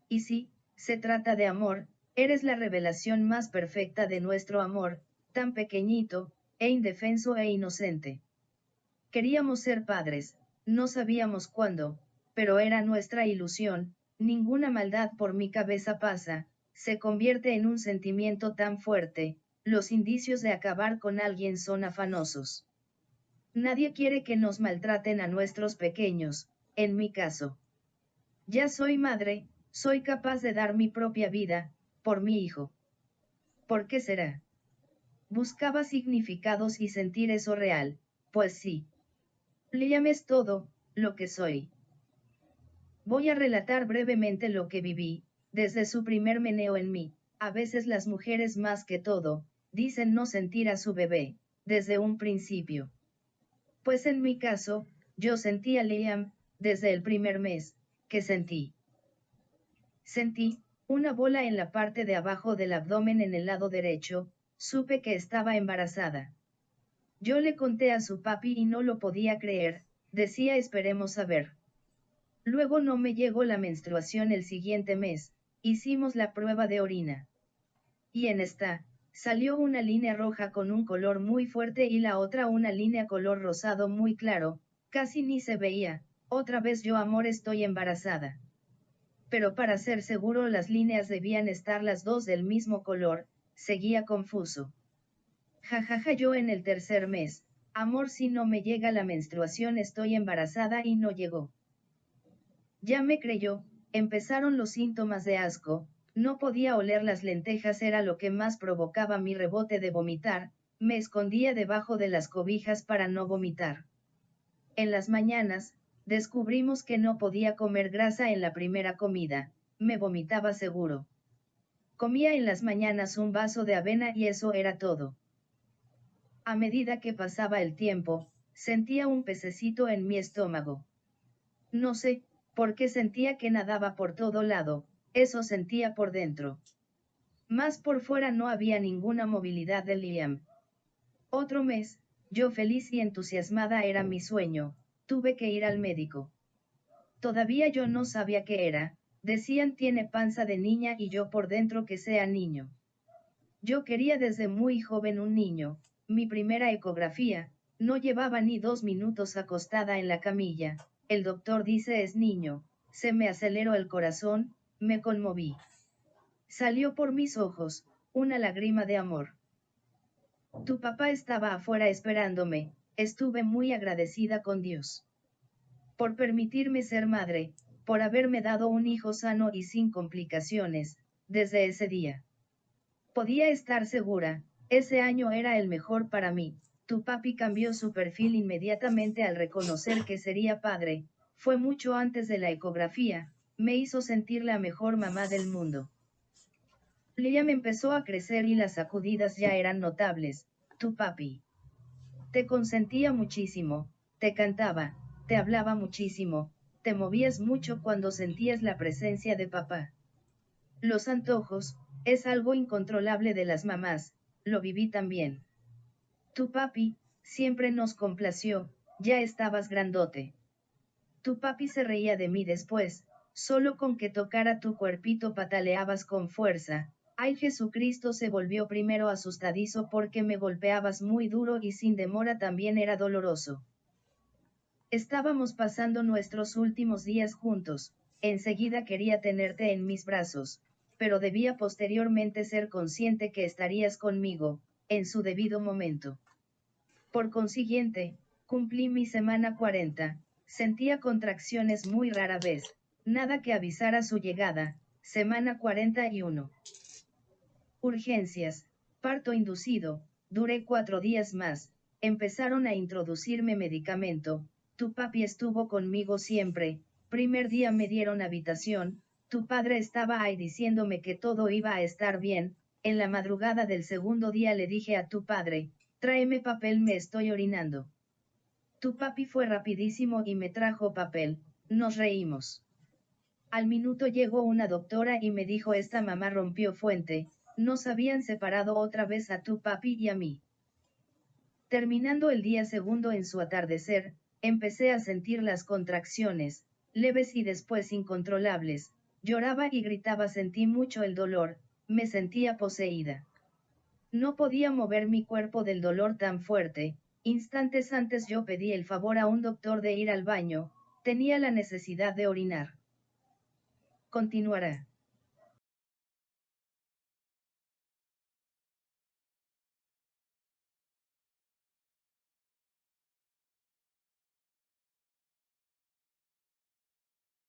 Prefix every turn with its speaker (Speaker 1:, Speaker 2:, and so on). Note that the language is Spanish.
Speaker 1: Y si se trata de amor, eres la revelación más perfecta de nuestro amor, tan pequeñito, e indefenso e inocente. Queríamos ser padres, no sabíamos cuándo, pero era nuestra ilusión, ninguna maldad por mi cabeza pasa, se convierte en un sentimiento tan fuerte, los indicios de acabar con alguien son afanosos. Nadie quiere que nos maltraten a nuestros pequeños, en mi caso. Ya soy madre, soy capaz de dar mi propia vida, por mi hijo. ¿Por qué será? Buscaba significados y sentir eso real, pues sí. Liam es todo, lo que soy. Voy a relatar brevemente lo que viví, desde su primer meneo en mí. A veces las mujeres más que todo, dicen no sentir a su bebé, desde un principio. Pues en mi caso, yo sentí a Liam, desde el primer mes, que sentí. Sentí, una bola en la parte de abajo del abdomen en el lado derecho, supe que estaba embarazada. Yo le conté a su papi y no lo podía creer, decía esperemos a ver. Luego no me llegó la menstruación el siguiente mes, hicimos la prueba de orina. Y en esta, salió una línea roja con un color muy fuerte y la otra una línea color rosado muy claro, casi ni se veía, otra vez yo amor estoy embarazada. Pero para ser seguro las líneas debían estar las dos del mismo color, seguía confuso. Jajaja yo en el tercer mes, amor si no me llega la menstruación estoy embarazada y no llegó. Ya me creyó, empezaron los síntomas de asco, no podía oler las lentejas era lo que más provocaba mi rebote de vomitar, me escondía debajo de las cobijas para no vomitar. En las mañanas, descubrimos que no podía comer grasa en la primera comida, me vomitaba seguro. Comía en las mañanas un vaso de avena y eso era todo. A medida que pasaba el tiempo, sentía un pececito en mi estómago. No sé, porque sentía que nadaba por todo lado, eso sentía por dentro. Más por fuera no había ninguna movilidad de Liam. Otro mes, yo feliz y entusiasmada era mi sueño, tuve que ir al médico. Todavía yo no sabía qué era, decían tiene panza de niña y yo por dentro que sea niño. Yo quería desde muy joven un niño, mi primera ecografía, no llevaba ni 2 minutos acostada en la camilla, el doctor dice es niño, se me aceleró el corazón, me conmoví. Salió por mis ojos, una lágrima de amor. Tu papá estaba afuera esperándome, estuve muy agradecida con Dios. Por permitirme ser madre, por haberme dado un hijo sano y sin complicaciones, desde ese día. Podía estar segura, ese año era el mejor para mí. Tu papi cambió su perfil inmediatamente al reconocer que sería padre, fue mucho antes de la ecografía, me hizo sentir la mejor mamá del mundo. Liam empezó a crecer y las sacudidas ya eran notables, tu papi. Te consentía muchísimo, te cantaba, te hablaba muchísimo, te movías mucho cuando sentías la presencia de papá. Los antojos, es algo incontrolable de las mamás, lo viví también. Tu papi, siempre nos complació, ya estabas grandote. Tu papi se reía de mí después, solo con que tocara tu cuerpito pataleabas con fuerza. Ay Jesucristo se volvió primero asustadizo porque me golpeabas muy duro y sin demora también era doloroso. Estábamos pasando nuestros últimos días juntos, enseguida quería tenerte en mis brazos, pero debía posteriormente ser consciente que estarías conmigo, en su debido momento. Por consiguiente, cumplí mi semana 40, sentía contracciones muy rara vez, nada que avisara su llegada, semana 41. Urgencias, parto inducido, duré 4 días más, empezaron a introducirme medicamento, tu papi estuvo conmigo siempre, primer día me dieron habitación, tu padre estaba ahí diciéndome que todo iba a estar bien, en la madrugada del segundo día le dije a tu padre, tráeme papel me estoy orinando. Tu papi fue rapidísimo y me trajo papel, nos reímos. Al minuto llegó una doctora y me dijo esta mamá rompió fuente, nos habían separado otra vez a tu papi y a mí. Terminando el día segundo en su atardecer, empecé a sentir las contracciones, leves y después incontrolables, Lloraba y gritaba, sentí mucho el dolor, me sentía poseída. No podía mover mi cuerpo del dolor tan fuerte. Instantes antes yo pedí el favor a un doctor de ir al baño, tenía la necesidad de orinar. Continuará.